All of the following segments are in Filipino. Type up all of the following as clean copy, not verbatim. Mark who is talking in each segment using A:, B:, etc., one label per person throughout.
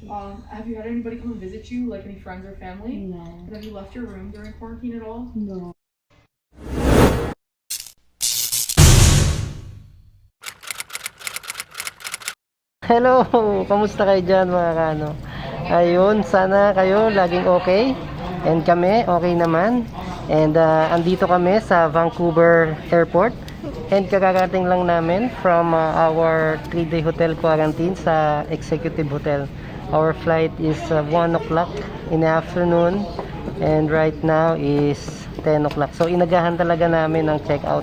A: Have you had anybody come and visit you, like any friends or family?
B: No.
A: And have you left your room during quarantine at all?
B: No.
C: Hello! Kamusta kayo dyan mga kano? Ayun, sana kayo laging okay. And kami, okay naman. And andito kami sa Vancouver Airport. And kakarating lang namin from our 3-day hotel quarantine sa Executive Hotel. Our flight is 1 o'clock in the afternoon. And right now is 10 o'clock. So inagahan talaga namin ang check-out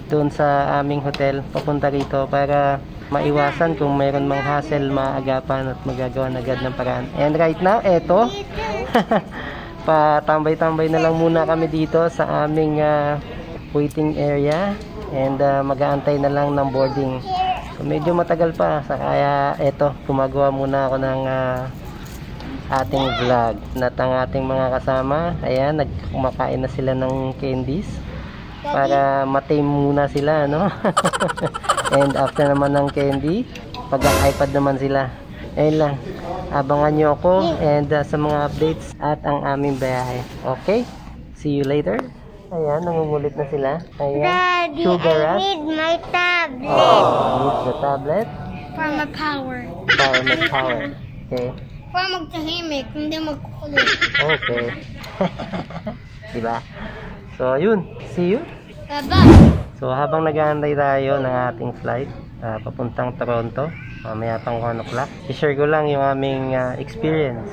C: doon sa aming hotel papunta rito para maiwasan kung mayroon mang hassle, maagapan at magagawa agad ng paraan. And right now, eto, patambay-tambay na lang muna kami dito sa aming waiting area and mag-aantay na lang ng boarding. So medyo matagal pa, kaya eto, gumagawa muna ako ng ating vlog. At ang ating mga kasama, ayan, nagkumakain na sila ng candies para matame muna sila, no? And after naman ng candy, pag-iPad naman sila. Ayun lang, abangan nyo ako and sa mga updates at ang aming biyahe. Okay? See you later. Ayan, nangungulit na sila. Ayan.
D: Daddy,
C: Sugar
D: I
C: rush.
D: need my tablet.
C: Need the tablet.
D: Para mag-power.
C: Para mag-power. Okay.
D: Para magtahimik, hindi magkukulit.
C: Okay. Diba? So, yun. See you.
D: Bye-bye.
C: So habang nag-aantay tayo ng ating flight papuntang Toronto, mamaya pang 1 o'clock, i-share ko lang yung aming experience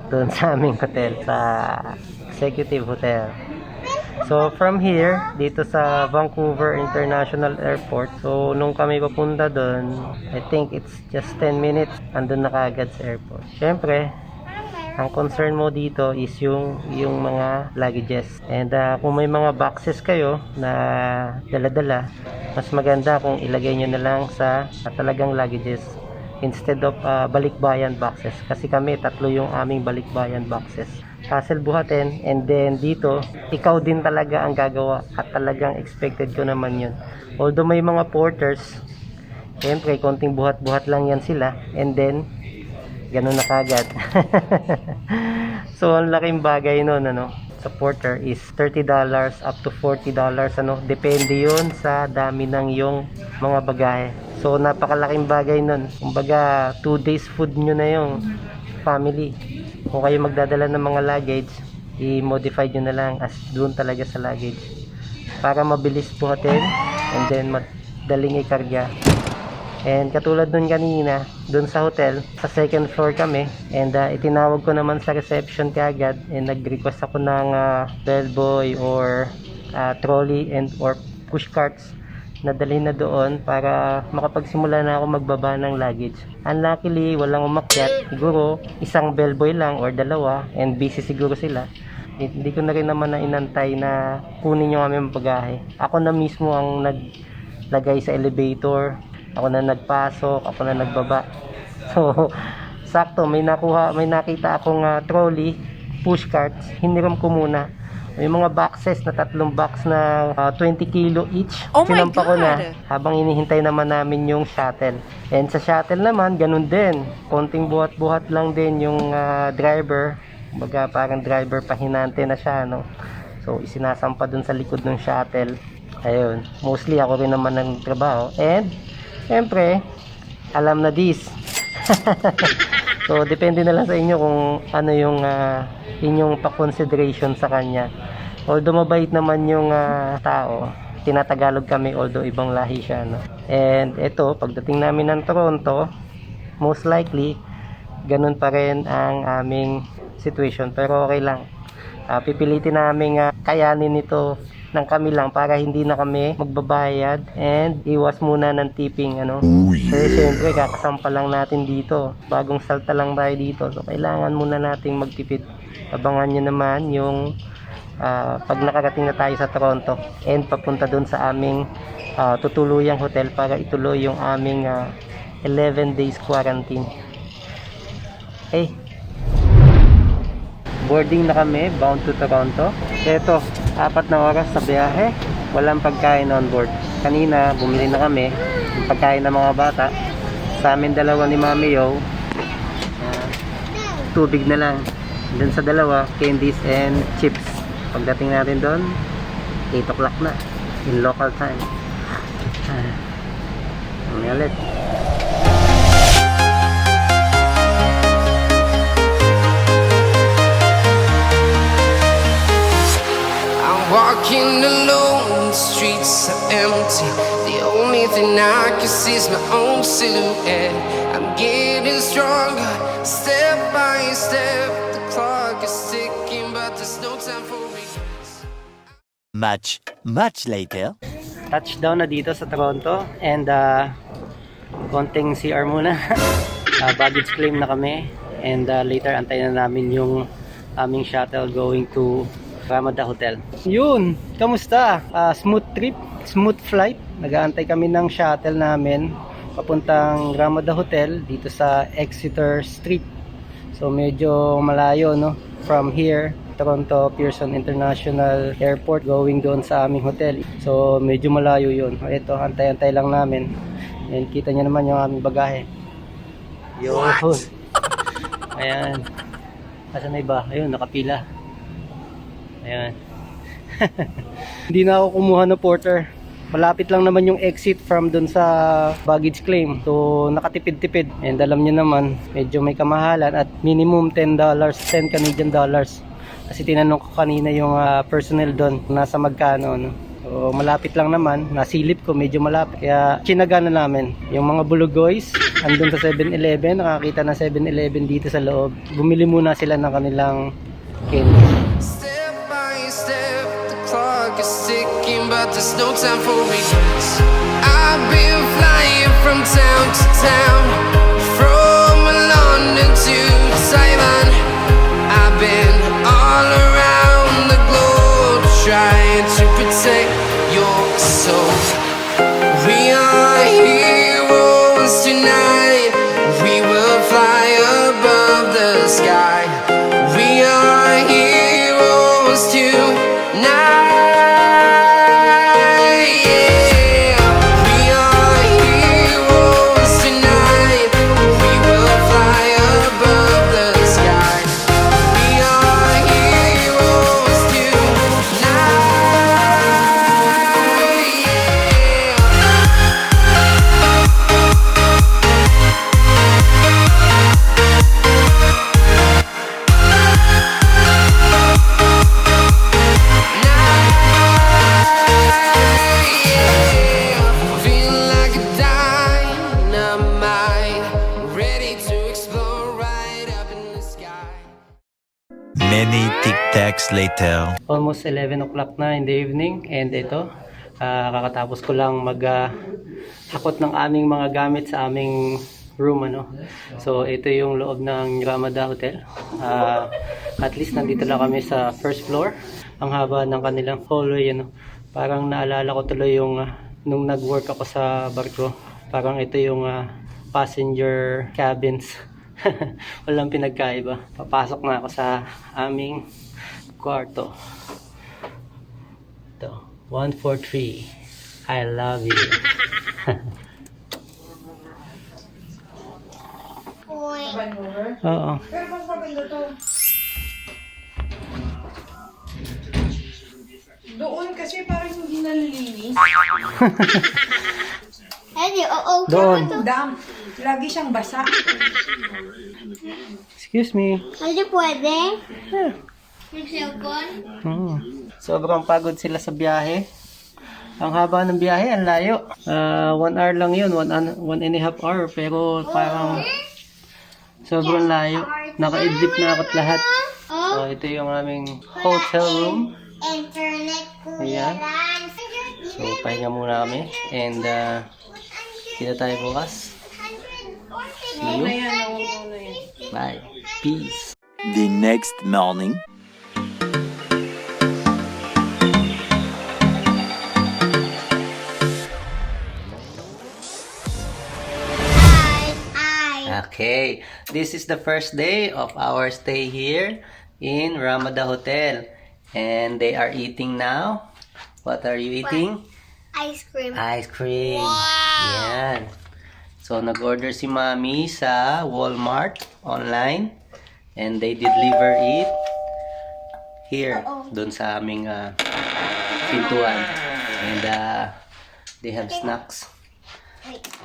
C: doon sa aming hotel, sa Executive Hotel. So from here, dito sa Vancouver International Airport, so nung kami papunta doon, I think it's just 10 minutes, andun na kaagad sa airport. Syempre, ang concern mo dito is yung mga luggages. And kung may mga boxes kayo na dala-dala, mas maganda kung ilagay nyo na lang sa talagang luggages instead of balikbayan boxes. Kasi kami, 3 yung aming balikbayan boxes. Hassle buhatin, and then dito, ikaw din talaga ang gagawa at talagang expected ko naman yun. Although may mga porters, siyempre, konting buhat-buhat lang yan sila, and then ganun na kagad. So ang laking bagay nun, ano, sa porter is $30 up to $40, ano, depende yun sa dami ng yung mga bagahe. So napakalaking bagay nun, kumbaga 2 days food nyo na yung family. Kung kayo magdadala ng mga luggage, i-modify nyo na lang as doon talaga sa luggage para mabilis buhatin and then madaling ikarga. And katulad dun kanina, dun sa hotel, sa 2nd floor kami, and itinawag ko naman sa reception kaagad, and nag-request ako ng bellboy or trolley and or push carts na dalhin na doon para makapagsimula na ako magbaba ng luggage. Unluckily, walang umakyat. Siguro, isang bellboy lang or 2, and busy siguro sila. Hindi ko na rin naman na inantay na kunin yung aming bagahe. Ako na mismo ang naglagay sa elevator. Ako na nagpasok, ako na nagbaba. So, sakto, may nakita akong trolley, push carts, hiniram ko muna. May mga boxes na 3 box na 20 kilo each. Sinampa ko na habang inihintay naman namin yung shuttle. And sa shuttle naman, ganun din. Konting buhat-buhat lang din yung driver. Baga parang driver pahinante na siya, no? So, isinasampa dun sa likod ng shuttle. Ayun, mostly ako rin naman ng trabaho. And siyempre, alam na this. So, depende na lang sa inyo kung ano yung inyong pa-consideration sa kanya. Although mabait naman yung tao, tinatagalog kami, although ibang lahi siya, no? And ito, pagdating namin ng Toronto, most likely, ganun pa rin ang aming situation. Pero okay lang. Pipilitin namin kayanin ito ng kami lang para hindi na kami magbabayad and iwas muna ng tipping, ano. Kasi syempre kakasampa lang natin dito, bagong salta lang tayo dito, so kailangan muna nating magtipid. Abangan nyo naman yung pag nakarating na tayo sa Toronto and papunta dun sa aming tutuluyang hotel para ituloy yung aming 11 days quarantine. Okay, boarding na kami, bound to Toronto. Ito, 4 na oras sa biyahe, walang pagkain on board. Kanina, bumili na kami ng pagkain ng mga bata. Sa amin 2 ni Mami Yo, tubig na lang. Dun sa dalawa, candies and chips. Pagdating natin doon, 8 o'clock na in local time. Ulit.
B: Walking alone, the streets are empty. The only thing I can see is my own silhouette. I'm getting stronger, step by step. The clock is ticking, but there's no time for regrets.
E: Much later.
C: Touchdown na dito sa Toronto and konting CR muna. Baggage claim na kami and later antayin na namin yung aming shuttle going to Murang Hotel. Yun, kamusta? Smooth trip, smooth flight. Nag-aantay kami ng shuttle namin papuntang Murang Hotel dito sa Exeter Street. So medyo malayo, no? From here, Toronto Pearson International Airport going doon sa aming hotel. So medyo malayo yun. Ito, antay-antay lang namin. And kita nyo naman yung aming bagahe. Yun. Ayan. Asan na iba? Ayun, nakapila. Ayan. Hindi na ako kumuha ng porter. Malapit lang naman yung exit from dun sa baggage claim. So nakatipid-tipid. And alam nyo naman, medyo may kamahalan at minimum $10, 10 Canadian dollars. Kasi tinanong ko kanina yung personnel doon, nasa magkano, no? So malapit lang naman, nasilip ko, medyo malapit. Kaya chinaga na namin. Yung mga bulugoys, andun sa 7-Eleven, nakakita na 7-Eleven dito sa loob. Bumili muna sila ng kanilang candy.
B: Step by step, the clock is ticking, but there's no time for regrets. I've been flying from town to town, from London to Taiwan. I've been all around the globe trying to protect your soul. We are heroes tonight. We will fly above the sky. We are heroes tonight. Yeah. We are heroes tonight. We will fly above the sky. We are heroes tonight. Feel like a dynamite, ready to explode right up in the sky.
E: Many tic-tacs later.
C: Almost 11 o'clock na in the evening and ito, kakatapos ko lang hakot ng aming mga gamit sa aming room, ano. So ito yung loob ng Murang Hotel. At least nandito lang kami sa first floor. Ang haba ng kanilang hallway, ano. Parang naalala ko tuloy yung nung nag-work ako sa barko. Parang ito yung passenger cabins. Walang pinagkaiba. Papasok na ako sa aming kwarto. Ito, 143. I love you.
A: Sabay mo over?
C: Oo.
A: Pero mas maganda to. Doon kasi parang hindi nalilinis.
D: Eddie, oo.
C: Doon.
A: Damp. Lagi siyang basa.
C: Excuse me.
D: Eddie, pwede?
C: Yeah.
D: Yung cellphone?
C: Sobrang pagod sila sa biyahe. Ang haba ng biyahe, ang layo. 1 hour lang yun, 1.5 hour. Pero parang sobrang layo. Naka-idlip na ako't lahat. So, ito yung aming hotel room.
D: Internet
C: Ayan.
D: kuyalan.
C: So, pahinga muna kami. And, kita tayo bukas. See you. Bye. Peace.
E: The next morning.
C: Okay, this is the first day of our stay here in Murang Hotel. And they are eating now. What are you eating?
D: Ice cream.
C: Ice cream. Yan. So, nag-order si Mami sa Walmart online. And they deliver it here, doon sa aming pintuan. And they have snacks.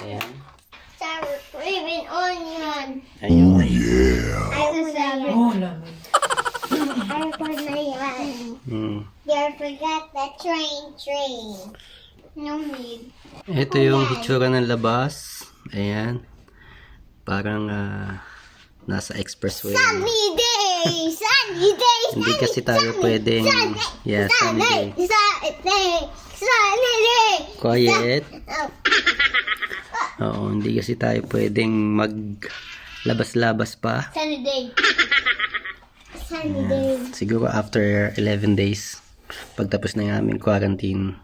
C: Ayan.
D: Sour cream and onion.
C: Ayun.
D: I was I put my You forgot the train. No need.
C: Ito yung hitsura ng labas. Ayan. Parang nasa expressway.
D: Sunny day.
C: Hindi kasi tayo pwedeng sunny day.
D: Sunny day.
C: Quiet. Oo, hindi kasi tayo pwedeng maglabas-labas pa.
D: Sunny day. Sunny day.
C: Siguro after 11 days, pagtapos na yung aming quarantine,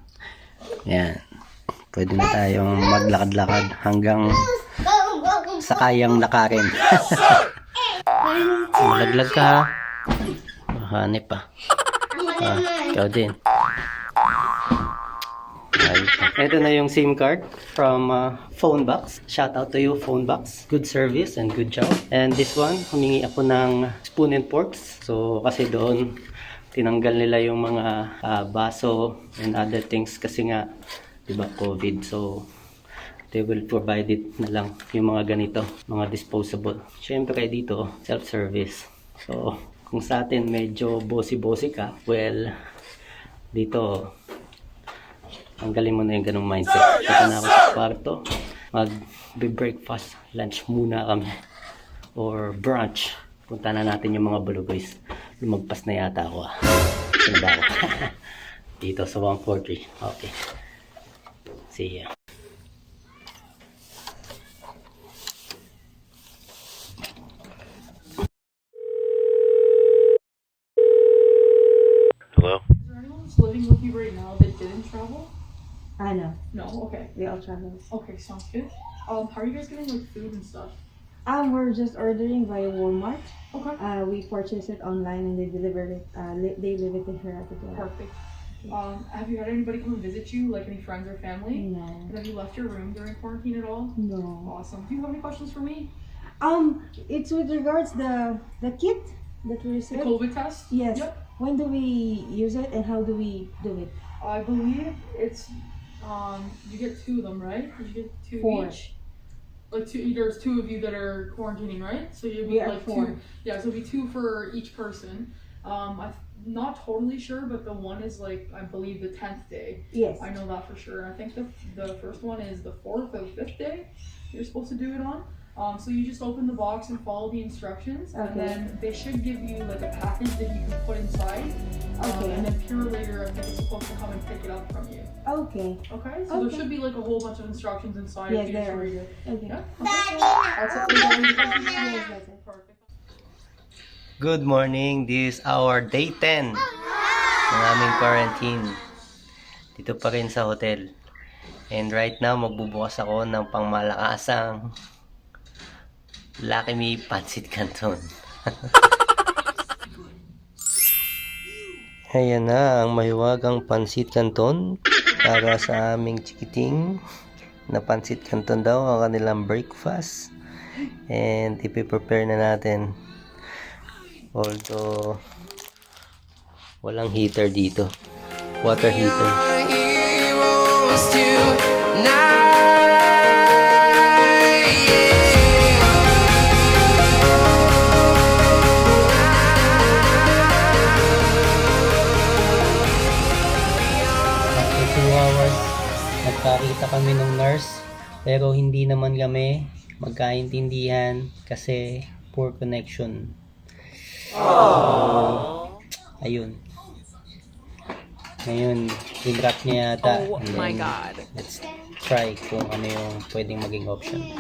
C: yan, pwede na tayong maglakad-lakad hanggang sa kayang nakarin. Malaglag ka ha. Hanip pa. Ikaw din. Ito na yung SIM card from Phone Box. Shout out to you, Phone Box. Good service and good job. And this one, humingi ako ng spoon and forks. So, kasi doon, tinanggal nila yung mga baso and other things kasi nga, diba, COVID. So, they will provide it na lang yung mga ganito, mga disposable. Siyempre dito, self-service. So, kung sa atin medyo bossy-bossy ka, well, dito, tanggalin mo na yung ganong mindset. Punta na ako sa kwarto, mag-breakfast, lunch muna kami, or brunch. Punta na natin yung mga bulugoys. Lumagpas na yata ako. Sino ba ako? Dito sa 143. Okay. See ya.
E: Hello?
A: Is there anyone who's living with you right now that didn't travel?
F: I know.
A: No? Okay.
F: We all travel.
A: Okay, sounds good. How are you guys getting like food and stuff?
F: We're just ordering via Walmart.
A: Okay.
F: We purchase it online and they deliver it. They leave it in here at the door.
A: Perfect. Have you had anybody come and visit you, like any friends or family?
F: No.
A: And have you left your room during quarantine at all?
F: No.
A: Awesome. Do you have any questions for me?
F: It's with regards the kit that we
A: The
F: received.
A: COVID test?
F: Yes.
A: Yep.
F: When do we use it and how do we do it?
A: I believe it's you get 2 of them, right? You get 2
F: 4.
A: each. Like there's 2 of you that are quarantining, right? So you'd be
F: We are
A: like
F: 4.
A: 2. Yeah, so it'd be 2 for each person. I'm not totally sure, but the one is like I believe the 10th day.
F: Yes.
A: I know that for sure. I think the first one is the 4th or 5th day you're supposed to do it on. So you just open the box and follow the instructions, and
F: Okay.
A: then they should give you like a package that you can put inside.
F: Okay.
A: And then Pure later, I think it's supposed to come and pick it up from you.
F: Okay.
A: Okay. So there
F: Okay.
A: should be like a whole bunch of instructions inside.
F: Yes,
A: to
F: there
A: show
F: is.
A: you.
F: Okay.
A: Yeah. Okay. That's it. Is that any questions?
F: Yes, that's it.
A: Perfect.
C: Good morning. This is our day 10 ng aming quarantine. Dito pa rin sa hotel. And right now, magbubukas ako ng pangmalakasang Lucky Me Pancit Canton. Ayan na ang mahiwagang Pancit Canton para sa aming chikiting na Pancit Canton daw ang kanilang breakfast. And ipiprepare na natin. Although walang heater dito. Water heater.
B: Our heroes tonight.
C: After 2 hours, nagkakita kami ng nurse. Pero hindi naman kami magkaintindihan kasi poor connection. Ayun. Ngayon, i-drop niya yata.
G: Oh my God.
C: Let's try kung ano yung pwedeng maging option.